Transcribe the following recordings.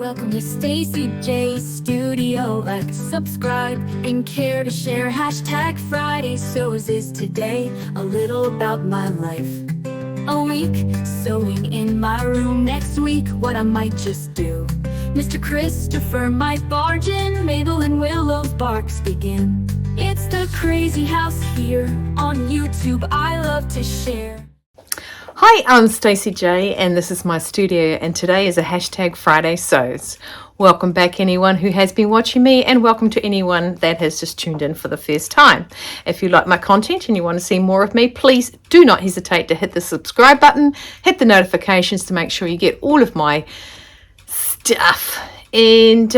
Welcome to Stacy J Studio. Like, subscribe, and care to share. Hashtag fridaysews is today. A little about my life. A week sewing in my room. Next week, what I might just do. Mr. Christopher might barge in. Mabel and Willow's barks begin. It's the crazy house here on YouTube. I love to share. Hi, I'm Stacy J and this is my studio, and today is a hashtag Friday Sews. Welcome back anyone who has been watching me, and welcome to anyone that has just tuned in for the first time. If you like my content and you want to see more of me, please do not hesitate to hit the subscribe button, hit the notifications to make sure you get all of my stuff, and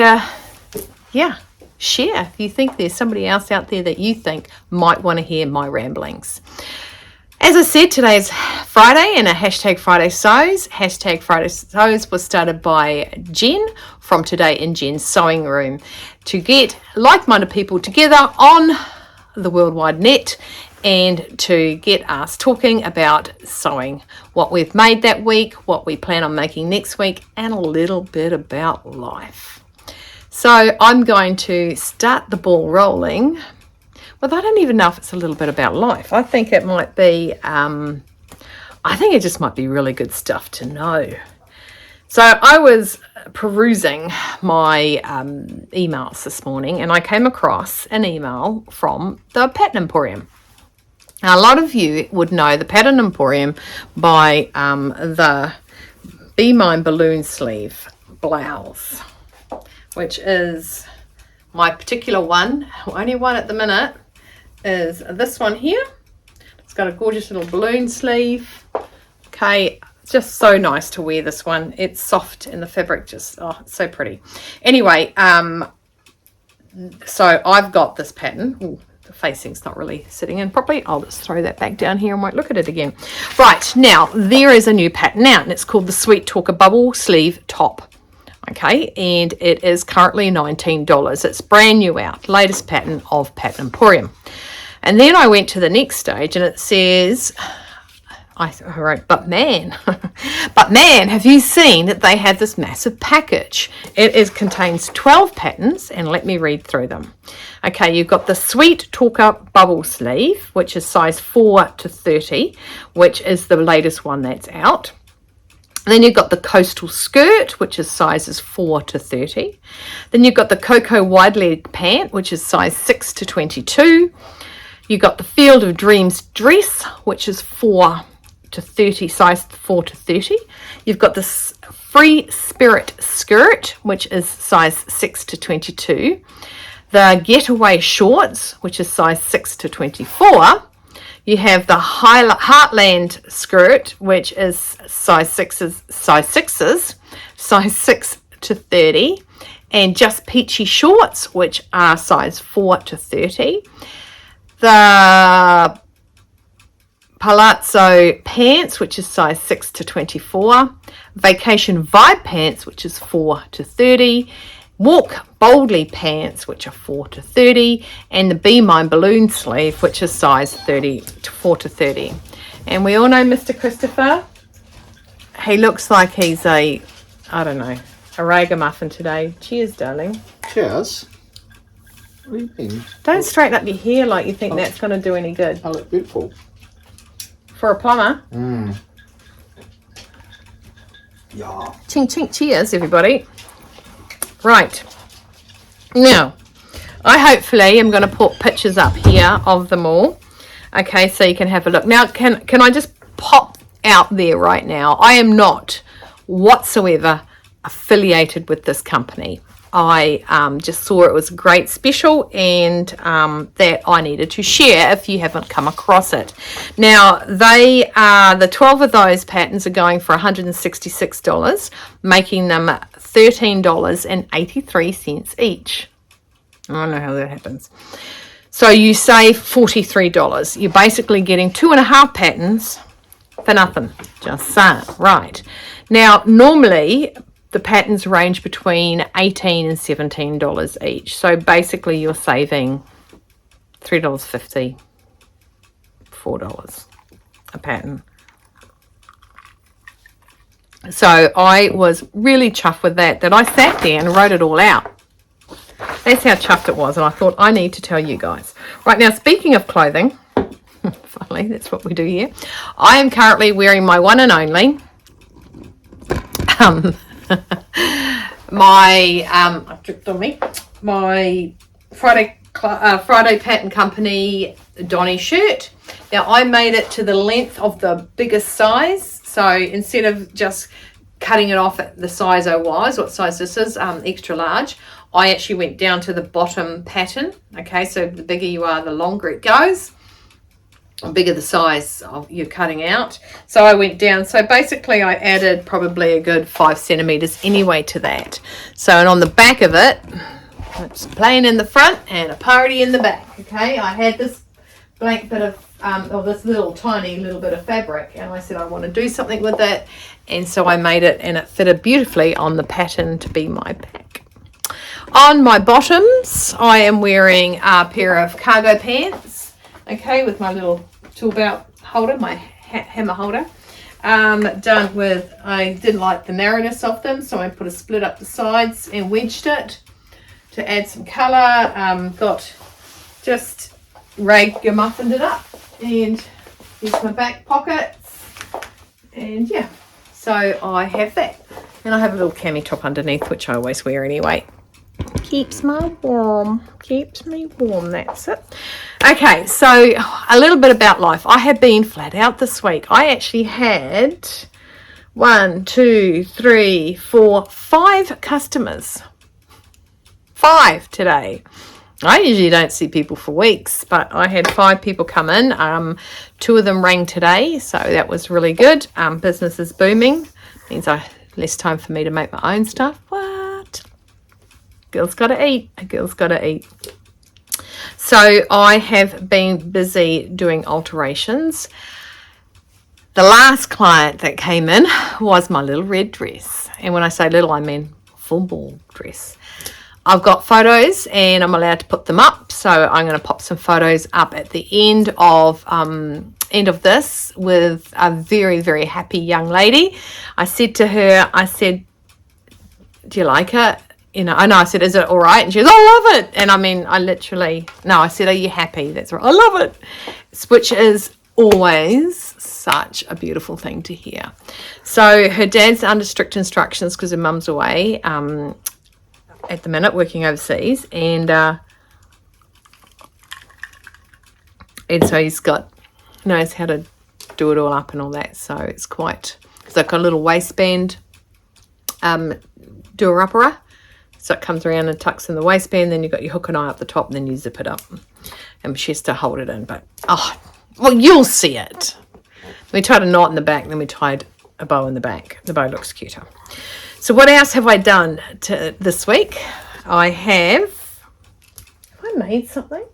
yeah, share if you think there's somebody else out there that you think might want to hear my ramblings. As I said, today is Friday and a hashtag Friday Sews. Hashtag Friday Sews was started by Jen from Today in Jen's Sewing Room to get like-minded people together on the worldwide net and to get us talking about sewing, what we've made that week, what we plan on making next week, and a little bit about life. So I'm going to start the ball rolling. Well, I don't even know if it's a little bit about life. I think it might be, I think it just might be really good stuff to know. So I was perusing my emails this morning and I came across an email from the Pattern Emporium. Now, a lot of you would know the Pattern Emporium by the Be Mine balloon sleeve blouse, which is my particular one, only one at the minute. Is this one here. It's got a gorgeous little balloon sleeve. Okay, just so nice to wear this one. It's soft and the fabric just, oh, it's so pretty. Anyway, so I've got this pattern. Ooh, the facing's not really sitting in properly. I'll just throw that back down here and won't look at it again. Right, now there is a new pattern out and it's called the Sweet Talker Bubble Sleeve Top. Okay, and it is currently $19. It's brand new out, latest pattern of Pattern Emporium. And then I went to the next stage and it says, I wrote, but man, have you seen that they have this massive package? It contains 12 patterns, and let me read through them. Okay, you've got the Sweet Talker Bubble Sleeve, which is size 4 to 30, which is the latest one that's out. Then you've got the Coastal Skirt, which is sizes 4 to 30. Then you've got the Cocoa Wide Leg Pant, which is size 6 to 22. You've got the Field of Dreams Dress, which is 4 to 30, size 4 to 30. You've got the Free Spirit Skirt, which is size 6 to 22. The Getaway Shorts, which is size 6 to 24. You have the Heartland Skirt, which is size 6s, size 6 to 30. And Just Peachy Shorts, which are size 4 to 30. The Palazzo Pants, which is size 6 to 24. Vacation Vibe Pants, which is 4 to 30. Walk Boldly Pants, which are 4 to 30. And the Be Mine Balloon Sleeve, which is size 4 to 30. And we all know Mr. Christopher. He looks like he's a ragamuffin today. Cheers, darling. Cheers. What do you mean? Don't straighten up your hair like you think that's going to do any good. I look beautiful. For a plumber. Yeah. Ching ching, cheers everybody. Right. Now, I hopefully am going to put pictures up here of them all. Okay, so you can have a look. Now, can I just pop out there right now? I am not whatsoever affiliated with this company. I just saw it was a great special and that I needed to share if you haven't come across it. Now, the 12 of those patterns are going for $166, making them $13.83 each. I don't know how that happens. So you save $43. You're basically getting 2.5 patterns for nothing. Just saying. Right. Now, normally the patterns range between $18 and $17 each. So basically you're saving $3.50, $4 a pattern. So I was really chuffed with that I sat there and wrote it all out. That's how chuffed it was, and I thought I need to tell you guys. Right now, speaking of clothing, finally, that's what we do here. I am currently wearing my one and only I dripped on me, my Friday Pattern Company Donny shirt. Now I made it to the length of the biggest size, so instead of just cutting it off at the size I was, what size this is, extra large, I actually went down to the bottom pattern. Okay, so the bigger you are, the longer it goes, the bigger the size of you're cutting out. So I went down, so basically I added probably a good 5 centimeters anyway to that. So, and on the back of it, it's plain in the front and a party in the back. Okay, I had this blank bit of this tiny little bit of fabric, and I said I want to do something with it, and so I made it, and it fitted beautifully on the pattern to be my pack. On my bottoms, I am wearing a pair of cargo pants, okay, with my little tool belt holder, my hammer holder. Done with, I didn't like the narrowness of them, so I put a split up the sides and wedged it to add some colour. Got just rag-muffined it up, and here's my back pockets, and yeah, so I have that, and I have a little cami top underneath, which I always wear anyway. Keeps me warm, that's it. Okay, so a little bit about life. I have been flat out this week. I actually had 5 customers. 5 today. I usually don't see people for weeks, but I had 5 people come in. 2 of them rang today, so that was really good. Business is booming. Means less time for me to make my own stuff. What? Girl's got to eat. A girl's got to eat. So I have been busy doing alterations. The last client that came in was my little red dress. And when I say little, I mean full ball dress. I've got photos and I'm allowed to put them up. So I'm going to pop some photos up at the end of this with a very, very happy young lady. I said to her, I said, do you like it? You know, I said, is it all right? And she goes, I love it. And I mean, I said, are you happy? That's right. I love it. Which is always such a beautiful thing to hear. So her dad's under strict instructions because her mum's away at the minute working overseas. And so he's knows how to do it all up and all that. So it's quite, because I've got a little waistband doer-upperer. So it comes around and tucks in the waistband, then you've got your hook and eye up the top, and then you zip it up. And she has to hold it in, but, well, you'll see it. We tied a knot in the back, then we tied a bow in the back. The bow looks cuter. So what else have I done this week? Have I made something?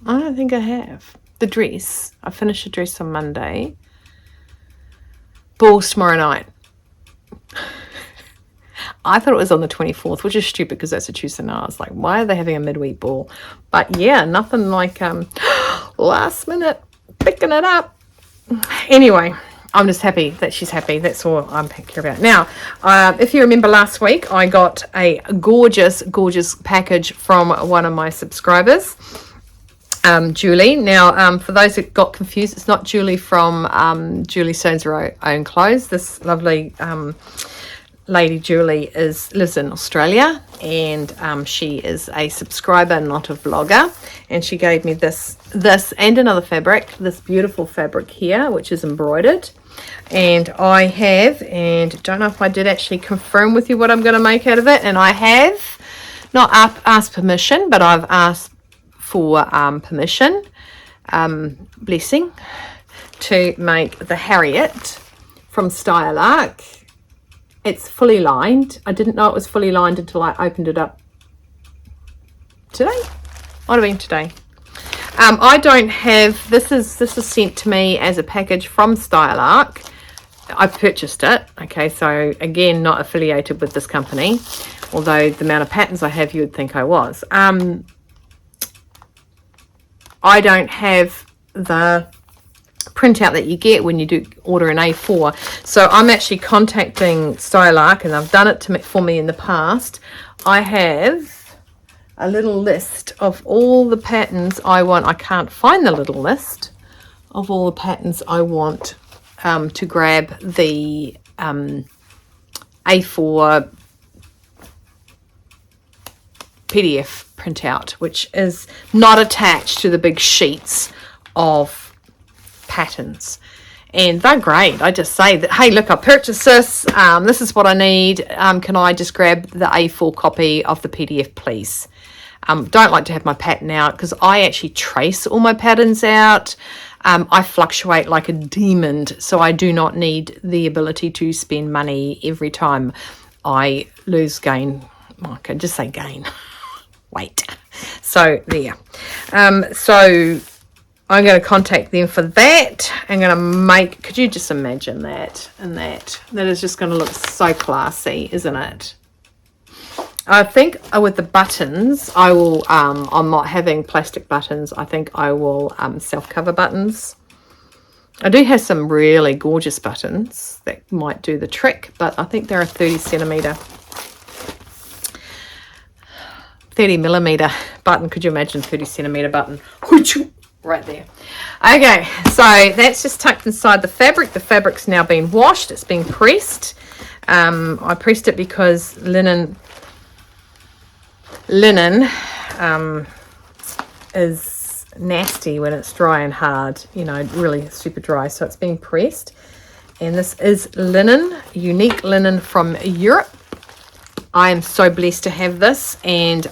I don't think I have. The dress. I finished the dress on Monday. Balls tomorrow night. I thought it was on the 24th, which is stupid because that's a Tuesday night. I was like, why are they having a midweek ball? But yeah, nothing like last minute picking it up. Anyway, I'm just happy that she's happy. That's all I'm care about. Now, if you remember last week, I got a gorgeous, gorgeous package from one of my subscribers, Julie. Now, for those that got confused, it's not Julie from Julie Sews Her Own Clothes. This lovely lady Julie lives in Australia, and she is a subscriber, not a vlogger. And she gave me this and another fabric, this beautiful fabric here, which is embroidered. And I have, and don't know if I did actually confirm with you what I'm going to make out of it. And I have not asked permission, but I've asked for permission, blessing, to make the Harriet from Style Arc. It's fully lined. I didn't know it was fully lined until I opened it up today. Might have been today. I don't have, this is sent to me as a package from Style Arc. I purchased it. Okay, so again, not affiliated with this company, although the amount of patterns I have, you would think I was. I don't have the printout that you get when you do order an A4. So I'm actually contacting Stylark, and I've done it for me in the past. I have a little list of all the patterns I want. I can't find the little list of all the patterns I want to grab the A4 PDF printout, which is not attached to the big sheets of patterns. And they're great. I just say that, hey, look, I purchased this. This is what I need. Can I just grab the A4 copy of the PDF, please? Don't like to have my pattern out because I actually trace all my patterns out. I fluctuate like a demon, so I do not need the ability to spend money every time I lose gain. I can just say gain. Weight. So there. So I'm going to contact them for that. I'm going to make, could you just imagine that and that? That is just going to look so classy, isn't it? I think with the buttons, I will, I'm not having plastic buttons. I think I will self-cover buttons. I do have some really gorgeous buttons that might do the trick, but I think they're a 30 millimeter button. Could you imagine 30 centimeter button? Right there. Okay, so that's just tucked inside the fabric. The fabric's now been washed. It's been pressed. I pressed it because linen is nasty when it's dry and hard, you know, really super dry. So it's been pressed. And this is linen, unique linen from Europe. I am so blessed to have this, and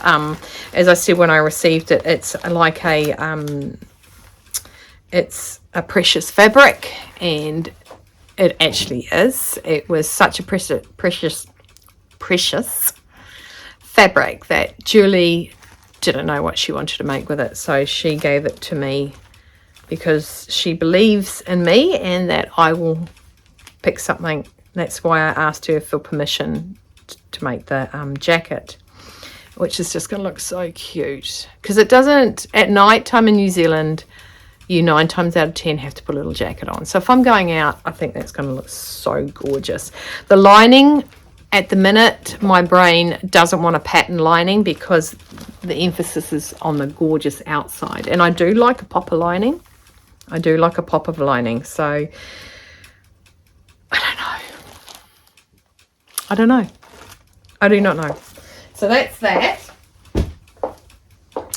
as I said when I received it, it's like it's a precious fabric, and it actually is. It was such a precious fabric that Julie didn't know what she wanted to make with it, so she gave it to me because she believes in me and that I will pick something. That's why I asked her for permission to make the jacket, which is just going to look so cute, because it doesn't, at night time in New Zealand, you 9 times out of 10 have to put a little jacket on. So if I'm going out, I think that's going to look so gorgeous. The lining, at the minute, my brain doesn't want a pattern lining because the emphasis is on the gorgeous outside, and I do like a pop of lining. I do like a pop of lining. So I don't know. I do not know. So that's that.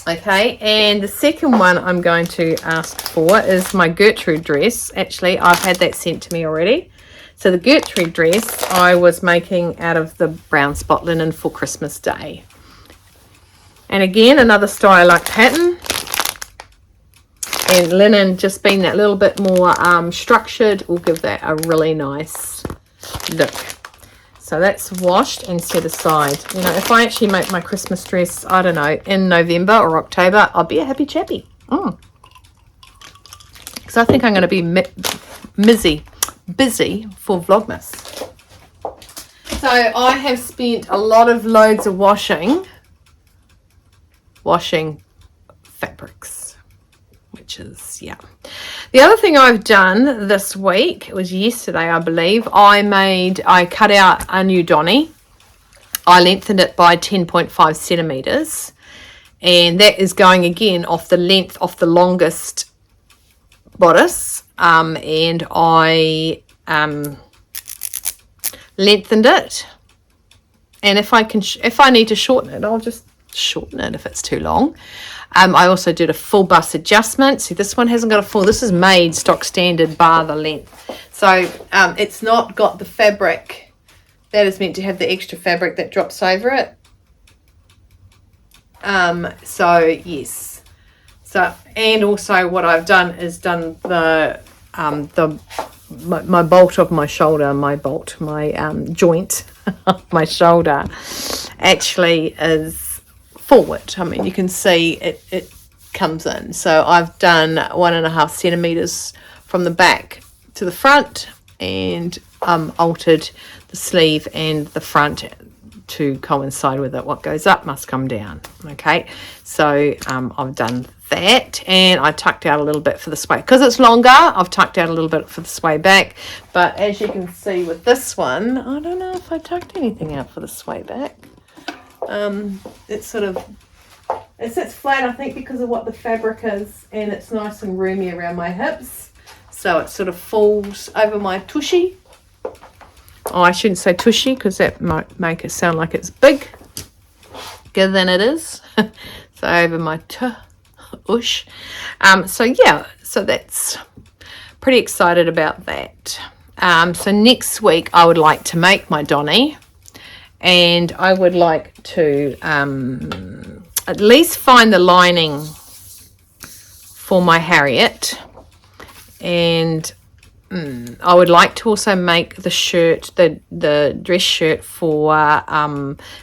Okay, and the second one I'm going to ask for is my Gertrude dress. Actually, I've had that sent to me already. So the Gertrude dress I was making out of the brown spot linen for Christmas Day. And again, another Stylark pattern. And linen just being that little bit more structured will give that a really nice look. So that's washed and set aside. You know, if I actually make my Christmas dress, I don't know, in November or October, I'll be a happy chappy. Because I think I'm going to be busy for Vlogmas. So I have spent a lot of loads of washing fabrics, which is, yeah. The other thing I've done this week, it was yesterday, I believe, I cut out a new Donny. I lengthened it by 10.5 centimeters, and that is going again off the length of the longest bodice, and I lengthened it, and if I need to shorten it, I'll just shorten it if it's too long. I also did a full bust adjustment. See, this one hasn't got a full. This is made stock standard bar the length. So it's not got the fabric that is meant to have the extra fabric that drops over it. So yes. So, and also what I've done is done my bolt of my shoulder, my joint of my shoulder actually is forward. I mean, you can see it comes in. So I've done 1.5 centimeters from the back to the front, and altered the sleeve and the front to coincide with it. What goes up must come down. Okay, so I've done that, and I tucked out a little bit for the sway. Because it's longer, I've tucked out a little bit for the sway back. But as you can see with this one, I don't know if I tucked anything out for the sway back. It's sort of, it sits flat, I think, because of what the fabric is, and it's nice and roomy around my hips. So it sort of falls over my tushy. Oh, I shouldn't say tushy because that might make it sound like it's bigger than it is. So over my tush. So yeah, so that's pretty excited about that. So next week I would like to make my Donny, and I would like to at least find the lining for my Harriet, and I would like to also make the shirt, the dress shirt for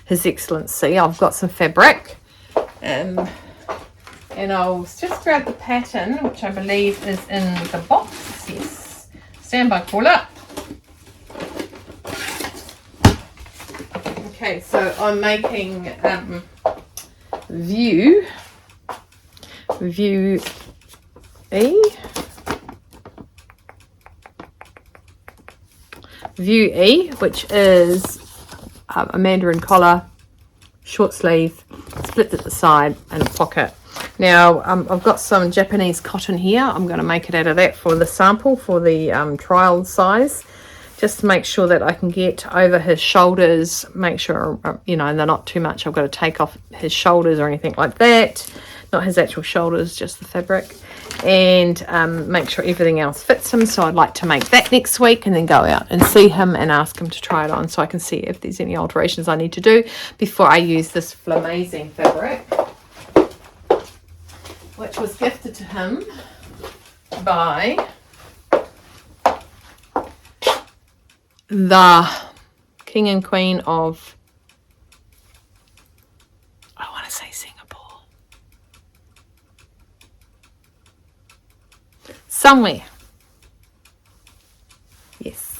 His Excellency. I've got some fabric, and I'll just grab the pattern, which I believe is in the box. Yes, standby caller. Okay, so I'm making view E. View E, which is a mandarin collar, short sleeve, split at the side, and a pocket. Now I've got some Japanese cotton here. I'm going to make it out of that for the sample, for the trial size, just to make sure that I can get over his shoulders, make sure, you know, they're not too much. I've got to take off his shoulders or anything like that, not his actual shoulders, just the fabric, and make sure everything else fits him. So I'd like to make that next week and then go out and see him and ask him to try it on, so I can see if there's any alterations I need to do before I use this amazing fabric, which was gifted to him by the King and Queen of, I want to say Singapore. Somewhere. Yes.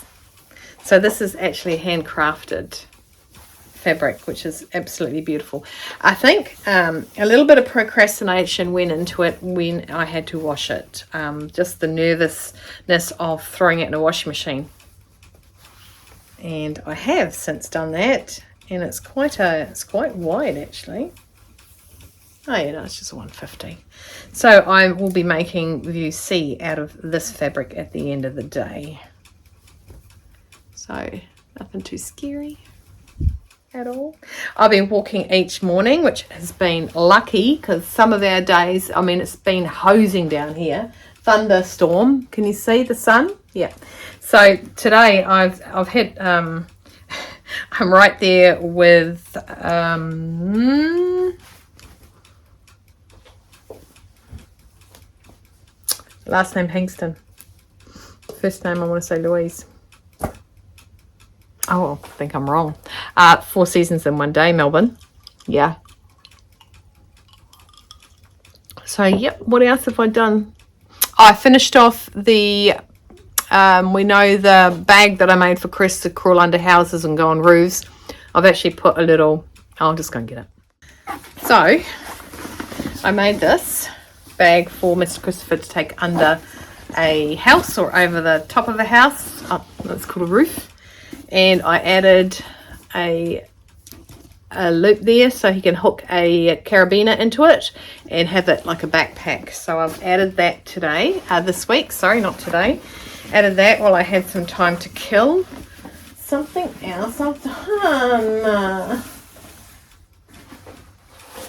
So this is actually handcrafted fabric, which is absolutely beautiful. I think a little bit of procrastination went into it when I had to wash it. Just the nervousness of throwing it in a washing machine. And I have since done that, and it's quite wide actually. Oh yeah, no, it's just a 150. So I will be making view C out of this fabric at the end of the day. So nothing too scary at all. I've been walking each morning, which has been lucky because some of our days, I mean, it's been hosing down here. Thunderstorm. Can you see the sun? Yeah. So today I've had I'm right there with last name Hingston, first name I want to say Louise. Oh, I think I'm wrong. 4 seasons in one day, Melbourne. Yeah. So yep, what else have I done? I finished off the we know the bag that I made for Chris to crawl under houses and go on roofs. I've actually put a little, I'll just go and get it. So I made this bag for Mr. Christopher to take under a house or over the top of a house. Oh, that's called a roof. And I added a loop there so he can hook a carabiner into it and have it like a backpack. So I've added that today, this week, sorry, not today. Added that while I had some time to kill. Something else I've done.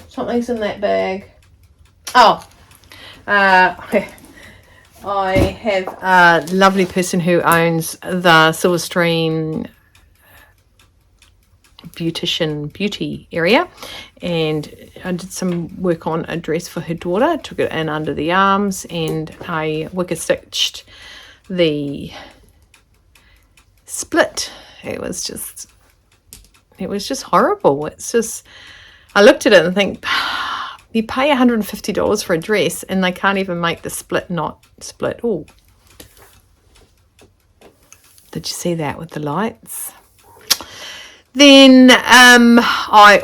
Something's in that bag. Oh, I have a lovely person who owns the Silver Stream beauty area, and I did some work on a dress for her daughter. Took it in under the arms, and I wicker stitched the split. It was just horrible. It's just, I looked at it and think, you pay $150 for a dress and they can't even make the split not split. Oh, did you see that with the lights? Then I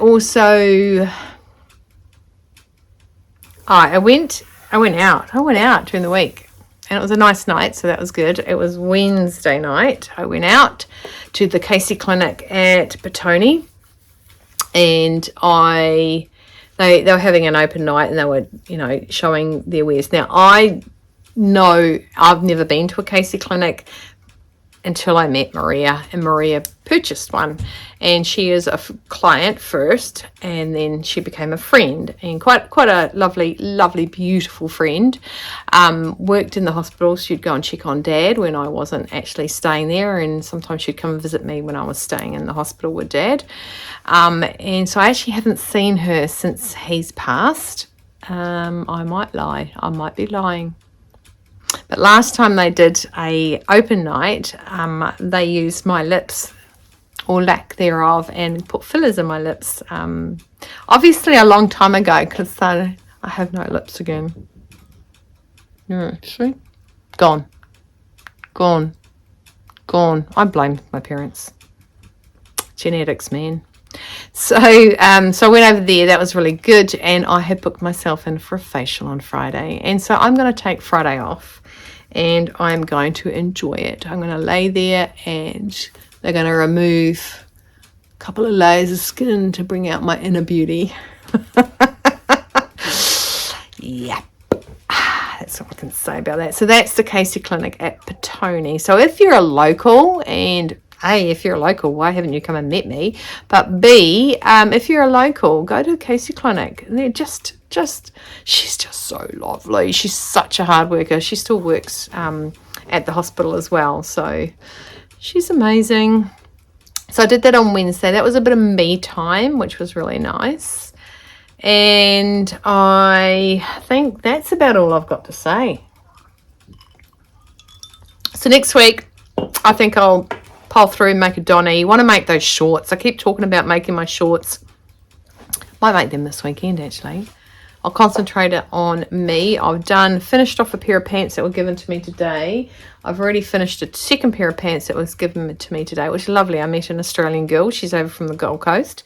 I went out during the week, and it was a nice night, so that was good. It was Wednesday night. I went out to the Casey Clinic at Petone, and they were having an open night, and they were, you know, showing their wares. Now, I know I've never been to a Casey Clinic until I met Maria, and Maria purchased one, and she is a client first, and then she became a friend, and quite a lovely beautiful friend. Worked in the hospital. She'd go and check on Dad when I wasn't actually staying there, and sometimes she'd come and visit me when I was staying in the hospital with Dad. And so I actually haven't seen her since he's passed. I might lie, I might be lying. But last time they did a open night, they used my lips, or lack thereof, and put fillers in my lips. Obviously a long time ago, because I have no lips again. Yeah, see? Gone. I blame my parents. Genetics, man. So I went over there. That was really good, and I had booked myself in for a facial on Friday, and so I'm going to take Friday off, and I'm going to enjoy it. I'm going to lay there, and they're going to remove a couple of layers of skin to bring out my inner beauty. Yep. That's all I can say about that. So that's the Casey Clinic at Petone. So if you're a local, and A, if you're a local, why haven't you come and met me? But B, if you're a local, go to the Casey Clinic. They're just she's just so lovely. She's such a hard worker. She still works at the hospital as well. So she's amazing. So I did that on Wednesday. That was a bit of me time, which was really nice. And I think that's about all I've got to say. So next week, I think I'll pile through and make a Donny. Want to make those shorts. I keep talking about making my shorts. Might make them this weekend, actually. I'll concentrate it on me. I've finished off a pair of pants that were given to me today. I've already finished a second pair of pants that was given to me today, which is lovely. I met an Australian girl. She's over from the Gold Coast,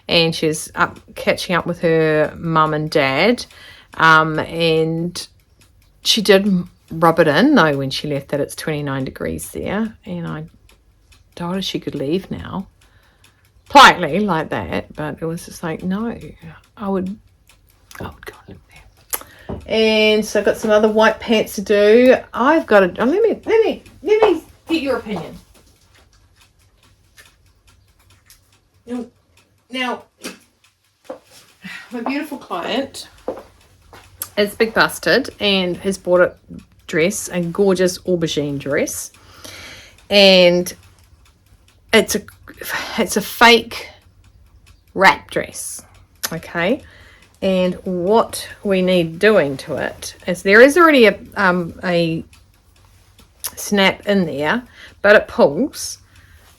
and she's catching up with her mum and dad. And she did rub it in, though, when she left, that it's 29 degrees there. And I told her she could leave now. Politely, like that. But it was just like, no, I would go live there. And so I've got some other white pants to do. I've got to, let me get your opinion. Now, my beautiful client is big busted and has bought a dress, a gorgeous aubergine dress, and it's a fake wrap dress, okay? And what we need doing to it is there is already a snap in there, but it pulls.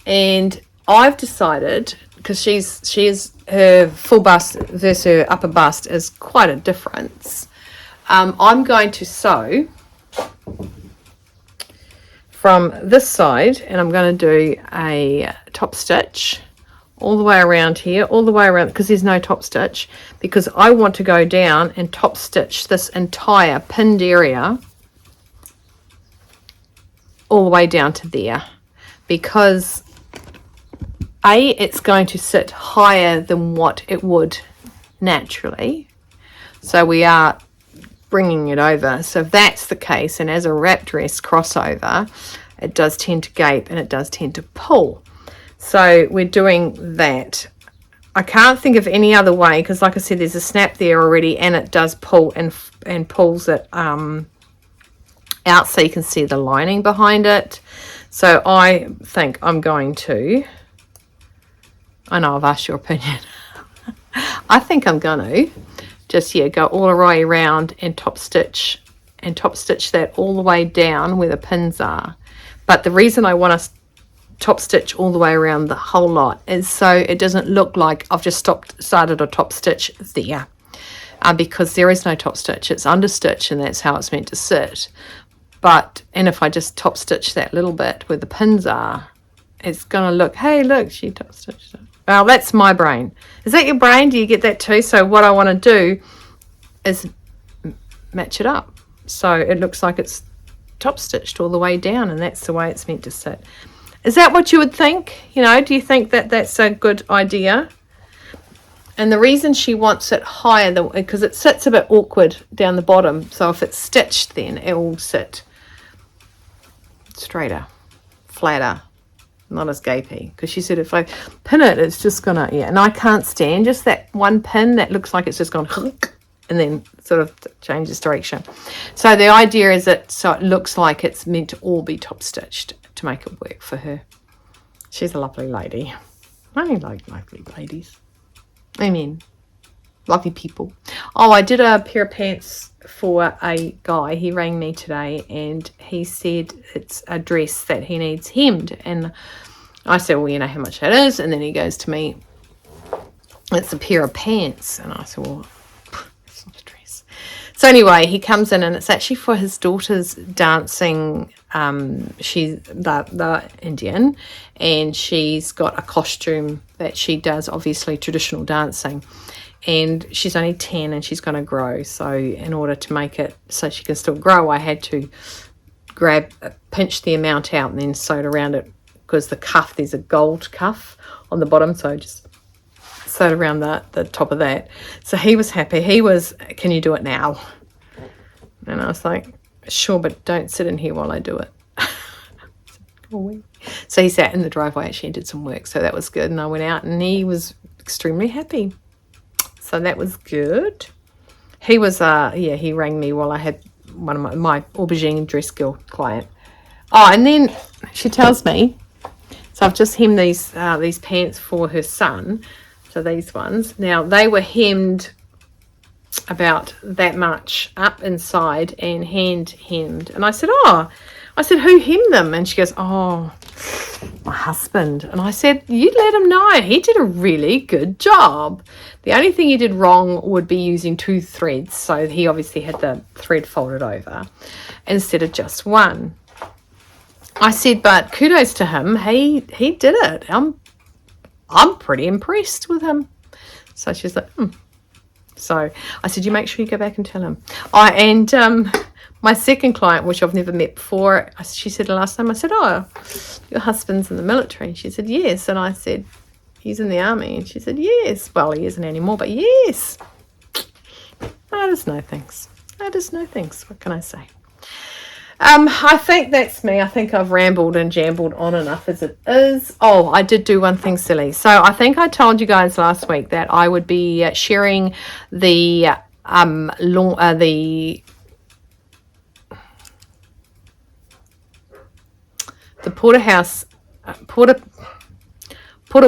And I've decided, because she's her full bust versus her upper bust is quite a difference. I'm going to sew from this side, and I'm going to do a top stitch all the way around here, all the way around, because there's no top stitch, because I want to go down and top stitch this entire pinned area all the way down to there, because it's going to sit higher than what it would naturally, so we are bringing it over. So if that's the case, and as a wrap dress crossover, it does tend to gape and it does tend to pull. So we're doing that. I can't think of any other way, because like I said, there's a snap there already, and it does pull and pulls it out, so you can see the lining behind it. So I think I'm going to, I know I've asked your opinion. I think I'm going to just, go all the way around and top stitch that all the way down where the pins are. But the reason I want to top stitch all the way around the whole lot is so it doesn't look like I've just started a top stitch there, because there is no top stitch. It's under stitch, and that's how it's meant to sit. And if I just top stitch that little bit where the pins are, it's gonna look, hey look, she top stitched it. Well, that's my brain. Is that your brain? Do you get that too? So what I want to do is match it up. So it looks like it's top stitched all the way down, and that's the way it's meant to sit. Is that what you would think? You know, do you think that that's a good idea? And the reason she wants it higher, because it sits a bit awkward down the bottom. So if it's stitched, then it will sit straighter, flatter, not as gapey. Because she said if I pin it, it's just gonna, yeah. And I can't stand just that one pin that looks like it's just gone and then sort of changes direction. So the idea is that so it looks like it's meant to all be top stitched to make it work for her. She's a lovely lady. I like lovely ladies. I mean, lovely people. Oh, I did a pair of pants for a guy. He rang me today and he said it's a dress that he needs hemmed. And I said, well, you know how much that is? And then he goes to me, it's a pair of pants. And I said, well, it's not a dress. So anyway, he comes in and it's actually for his daughter's dancing. She's the Indian, and she's got a costume that she does, obviously traditional dancing, and she's only 10 and she's going to grow. So in order to make it so she can still grow, I had to pinch the amount out and then sew it around it, because the cuff, there's a gold cuff on the bottom, so I just sewed around the top of that. So he was happy. He was, can you do it now? And I was like, sure, but don't sit in here while I do it. So he sat in the driveway actually and did some work, so that was good. And I went out and he was extremely happy, so that was good. He was he rang me while I had one of my aubergine dress girl client. Oh, and then she tells me, so I've just hemmed these pants for her son. So these ones, now they were hemmed about that much up inside and hand hemmed. And I said, who hemmed them? And she goes, oh, my husband. And I said, you let him know. He did a really good job. The only thing he did wrong would be using 2 threads. So he obviously had the thread folded over instead of just one. I said, but kudos to him. He did it. I'm pretty impressed with him. So she's like, So I said, you make sure you go back and tell him. My second client, which I've never met before, she said last time, I said, oh, your husband's in the military. She said, yes. And I said, he's in the army. And she said, yes. Well, he isn't anymore, but yes. I just know things. What can I say? I think that's me. I think I've rambled and jambled on enough as it is. Oh, I did do one thing silly. So I think I told you guys last week that I would be sharing the porter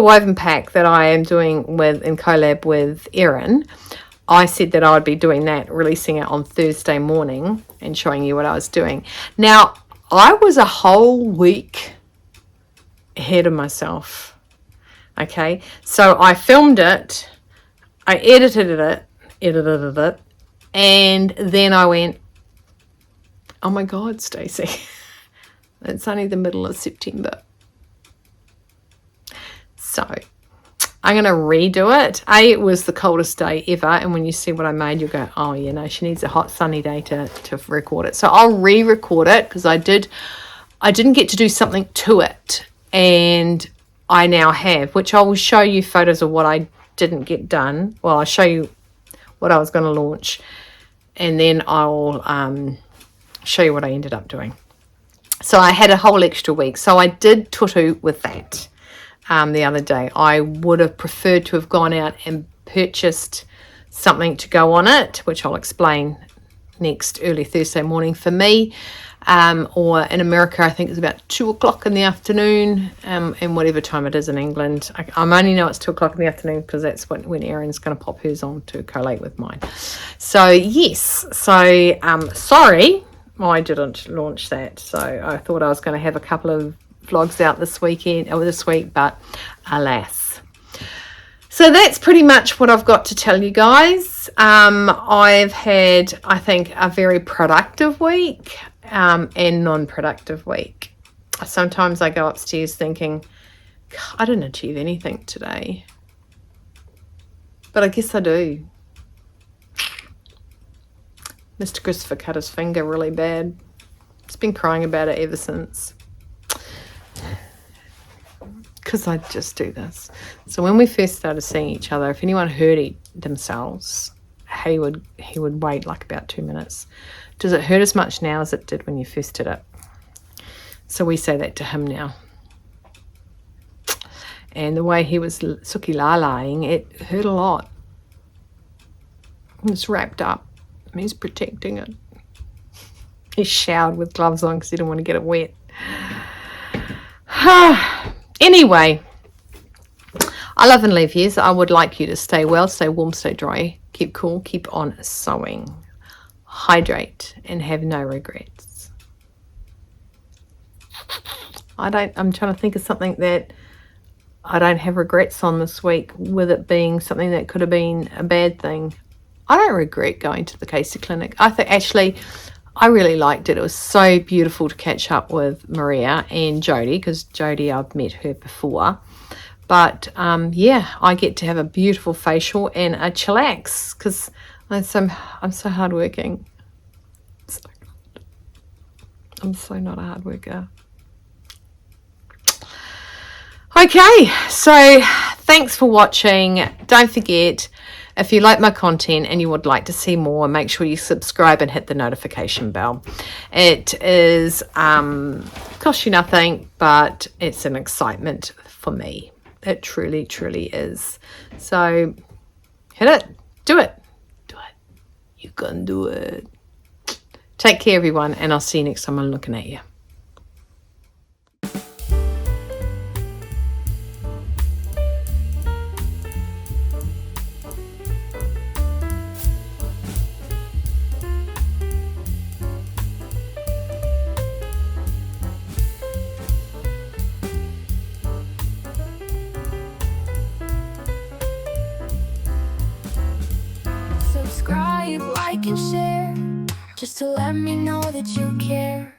woven pack that I am doing in collab with Erin. I said that I would be doing that, releasing it on Thursday morning and showing you what I was doing. Now, I was a whole week ahead of myself. Okay, so I filmed it, I edited it, and then I went, oh my God, Stacey, it's only the middle of September. So I'm going to redo it. It was the coldest day ever, and when you see what I made, you'll go, oh, you know, she needs a hot sunny day to record it. So I'll re-record it, because I didn't get to do something to it, and I now have, which I will show you photos of what I didn't get done. Well, I'll show you what I was going to launch, and then I'll show you what I ended up doing. So I had a whole extra week, so I did tutu with that. The other day, I would have preferred to have gone out and purchased something to go on it, which I'll explain next early Thursday morning for me, or in America I think it's about 2 o'clock in the afternoon, and whatever time it is in England. I only know it's 2 o'clock in the afternoon because that's when Erin's going to pop hers on to collate with mine. So yes, so sorry I didn't launch that. So I thought I was going to have a couple of vlogs out this week, but alas. So that's pretty much what I've got to tell you guys. I've had, I think, a very productive week and non-productive week. Sometimes I go upstairs thinking, I didn't achieve anything today, but I guess I do. Mr. Christopher cut his finger really bad. He's been crying about it ever since. Because I just do this. So when we first started seeing each other, if anyone hurt themselves, he would wait like about 2 minutes. Does it hurt as much now as it did when you first did it? So we say that to him now. And the way he was suki-la-laing, it hurt a lot. It's wrapped up. He's protecting it. He showered with gloves on because he didn't want to get it wet. Anyway, I love and leave yous. I would like you to stay well, stay warm, stay dry, keep cool, keep on sewing, hydrate, and have no regrets. I'm trying to think of something that I don't have regrets on this week, with it being something that could have been a bad thing. I don't regret going to the Casey Clinic. I think actually I really liked it. It was so beautiful to catch up with Maria and Jody, because Jody, I've met her before. But yeah, I get to have a beautiful facial and a chillax because I'm so hardworking. I'm so not a hard worker. Okay, so thanks for watching. Don't forget, if you like my content and you would like to see more, make sure you subscribe and hit the notification bell. It is costs you nothing, but it's an excitement for me. It truly, truly is. So hit it. Do it. Do it. You can do it. Take care, everyone, and I'll see you next time I'm looking at you. Subscribe, like, and share, just to let me know that you care.